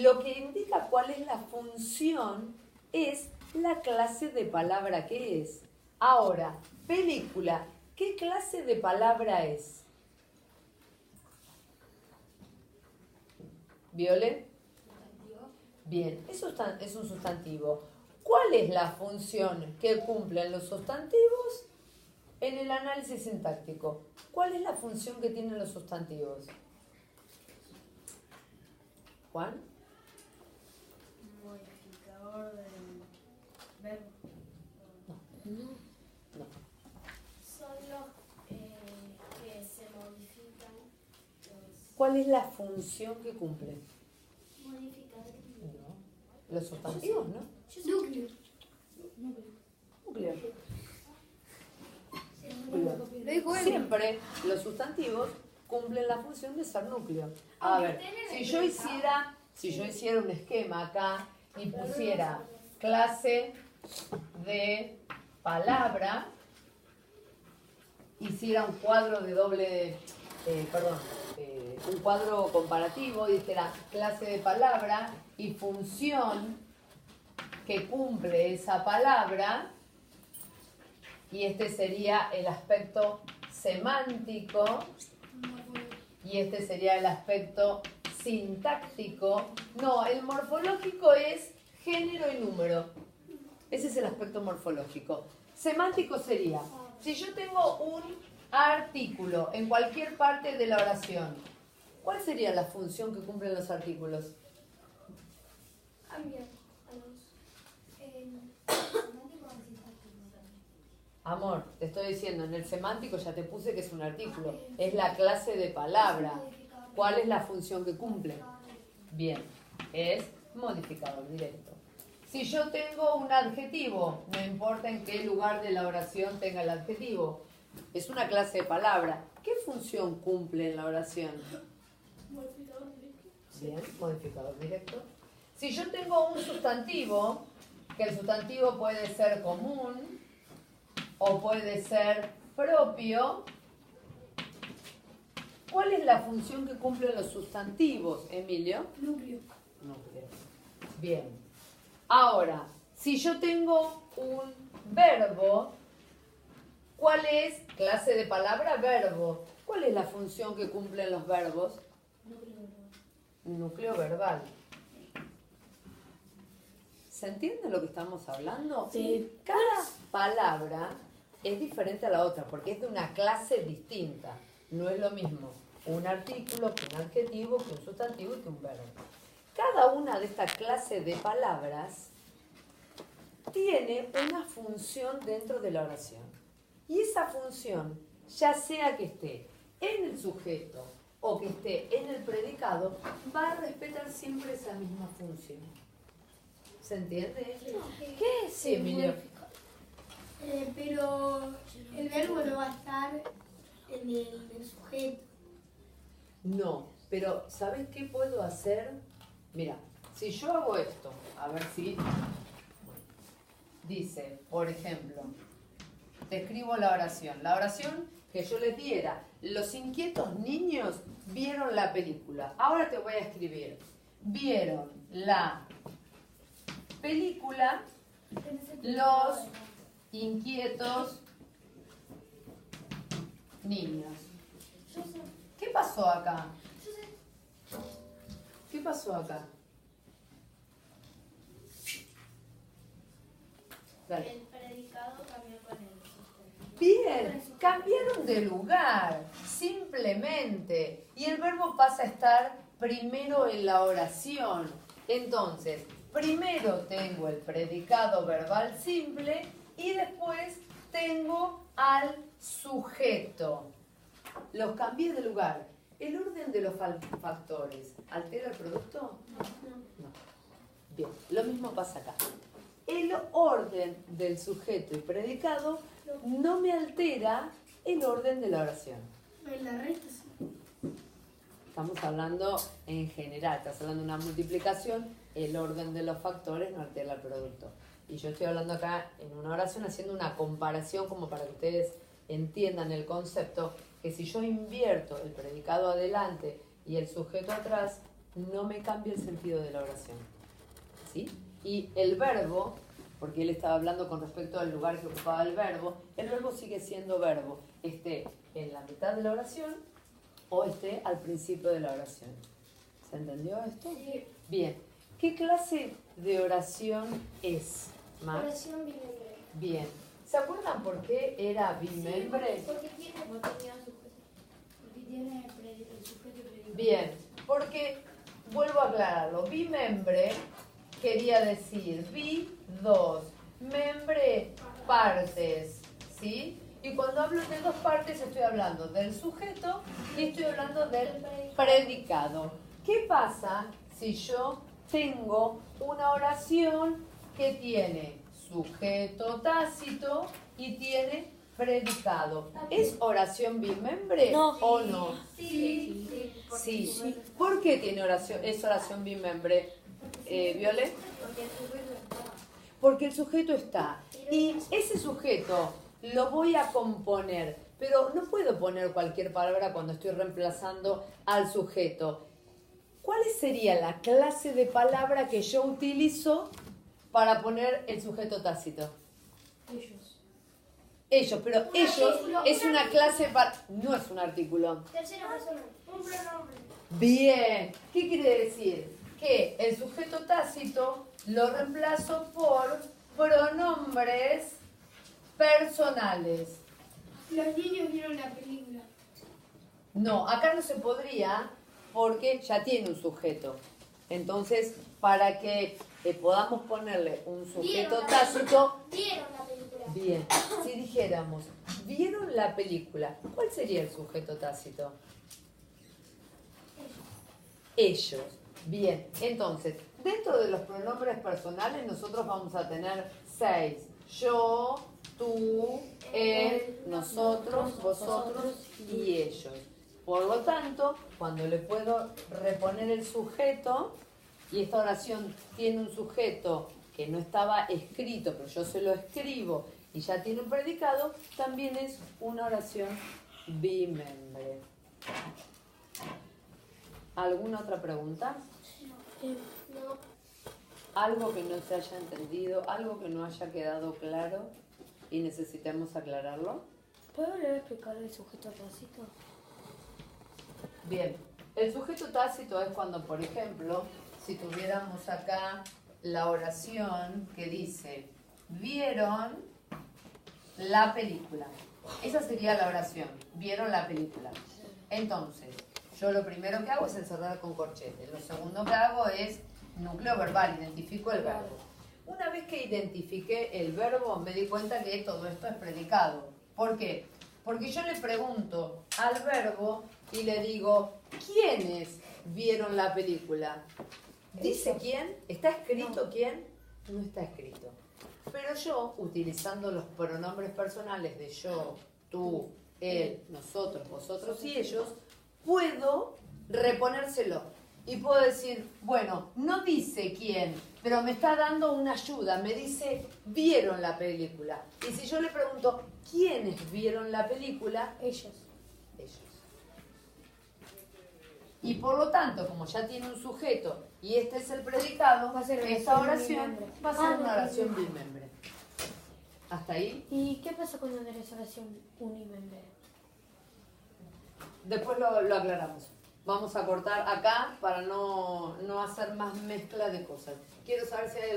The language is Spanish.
Lo que indica cuál es la función es la clase de palabra que es. Ahora, película, ¿qué clase de palabra es? ¿Viole? Bien, es un sustantivo. ¿Cuál es la función que cumplen los sustantivos en el análisis sintáctico? ¿Cuál es la función que tienen los sustantivos? ¿Juan? Modificador del verbo. No. Son los que se modifican. ¿Cuál es la función que cumplen? Modificar. No. Los sustantivos, ¿no? Núcleo. Núcleo. Lo dijo él. Siempre los sustantivos cumplen la función de ser núcleo. A ver, si yo hiciera un esquema acá y pusiera clase de palabra, hiciera un cuadro de doble, un cuadro comparativo, y dijera clase de palabra y función que cumple esa palabra, y este sería el aspecto semántico, y este sería el aspecto sintáctico. No, el morfológico es género y número. Ese es el aspecto morfológico. Semántico sería, si yo tengo un artículo en cualquier parte de la oración, ¿cuál sería la función que cumplen los artículos? Cambiar a los Amor, te estoy diciendo, en el semántico ya te puse que es un artículo. Es la clase de palabra. ¿Cuál es la función que cumple? Bien, es modificador directo. Si yo tengo un adjetivo, no importa en qué lugar de la oración tenga el adjetivo, es una clase de palabra. ¿Qué función cumple en la oración? Modificador directo. Bien, modificador directo. Si yo tengo un sustantivo, que el sustantivo puede ser común o puede ser propio, ¿cuál es la función que cumplen los sustantivos, Emilio? Núcleo. Núcleo. Bien. Ahora, si yo tengo un verbo, ¿cuál es? Clase de palabra, verbo. ¿Cuál es la función que cumplen los verbos? Núcleo verbal. ¿Se entiende lo que estamos hablando? Sí. Cada palabra es diferente a la otra porque es de una clase distinta. No es lo mismo un artículo que un adjetivo, que un sustantivo y que un verbo. Cada una de estas clases de palabras tiene una función dentro de la oración. Y esa función, ya sea que esté en el sujeto o que esté en el predicado, va a respetar siempre esa misma función. ¿Se entiende? ¿Qué es, Emilio? Pero el verbo no va a estar en el sujeto. No, pero ¿sabes qué puedo hacer? Mira, si yo hago esto, a ver si... Dice, por ejemplo, te escribo la oración. La oración que yo les diera. Los inquietos niños vieron la película. Ahora te voy a escribir. Vieron la película los inquietos niños. ¿Qué pasó acá? ¿Qué pasó acá? Dale. El predicado cambió con el sustantivo. Bien, cambiaron de lugar, simplemente. Y el verbo pasa a estar primero en la oración. Entonces, primero tengo el predicado verbal simple y después tengo al sujeto. Los cambié de lugar. ¿El orden de los factores altera el producto? No. Bien, lo mismo pasa acá. El orden del sujeto y predicado no me altera el orden de la oración. En la resta sí. Estamos hablando en general, estás hablando de una multiplicación, el orden de los factores no altera el producto. Y yo estoy hablando acá en una oración haciendo una comparación como para que ustedes entiendan el concepto, que si yo invierto el predicado adelante y el sujeto atrás, no me cambia el sentido de la oración. ¿Sí? Y el verbo, porque él estaba hablando con respecto al lugar que ocupaba el verbo sigue siendo verbo, esté en la mitad de la oración o esté al principio de la oración. ¿Se entendió esto? Sí. Bien. ¿Qué clase de oración es, Max? Oración bimembre. Bien. ¿Se acuerdan por qué era bimembre? Porque tiene sujeto. Porque tiene el sujeto predicado. Bien, porque vuelvo a aclararlo. Bimembre quería decir dos, membre, partes, ¿sí? Y cuando hablo de dos partes estoy hablando del sujeto y estoy hablando del predicado. ¿Qué pasa si yo tengo una oración que tiene sujeto tácito y tiene predicado? ¿Es oración bimembre o no? Sí. Sí. ¿Por qué es oración bimembre, Viole? Porque el sujeto está. Y ese sujeto lo voy a componer, pero no puedo poner cualquier palabra cuando estoy reemplazando al sujeto. ¿Cuál sería la clase de palabra que yo utilizo para poner el sujeto tácito? Ellos, pero ellos es una clase no es un artículo. Tercera persona. Un pronombre. Bien. ¿Qué quiere decir? Que el sujeto tácito lo reemplazo por pronombres personales. Los niños vieron la película. No, acá no se podría porque ya tiene un sujeto. Entonces, para que podamos ponerle un sujeto tácito... Vieron la película. Bien, si dijéramos, ¿vieron la película? ¿Cuál sería el sujeto tácito? Ellos. Bien, entonces, dentro de los pronombres personales nosotros vamos a tener 6. Yo, tú, él, nosotros, vosotros y ellos. Por lo tanto, cuando le puedo reponer el sujeto, y esta oración tiene un sujeto que no estaba escrito, pero yo se lo escribo y ya tiene un predicado, también es una oración bimembre. ¿Alguna otra pregunta? No. Algo que no se haya entendido, algo que no haya quedado claro y necesitemos aclararlo. ¿Puedo volver a explicar el sujeto tácito? Bien, el sujeto tácito es cuando, por ejemplo, si tuviéramos acá la oración que dice, ¿vieron la película? Esa sería la oración, ¿vieron la película? Entonces, yo lo primero que hago es encerrar con corchete. Lo segundo que hago es núcleo verbal, identifico el verbo. Una vez que identifiqué el verbo, me di cuenta que todo esto es predicado. ¿Por qué? Porque yo le pregunto al verbo y le digo, ¿quiénes vieron la película? ¿Dice quién? ¿Está escrito quién? No está escrito. Pero yo, utilizando los pronombres personales de yo, tú, él, nosotros, vosotros y ellos, puedo reponérselo. Y puedo decir, bueno, no dice quién, pero me está dando una ayuda. Me dice, vieron la película. Y si yo le pregunto, ¿quiénes vieron la película? Ellos. Ellos. Y por lo tanto, como ya tiene un sujeto y este es el predicado, Va a ser esta oración oración bimembre. va a ser una oración bimembre. ¿Hasta ahí? ¿Y qué pasa cuando tenés oración unimembre? Después lo aclaramos. Vamos a cortar acá para no hacer más mezcla de cosas. Quiero saber si hay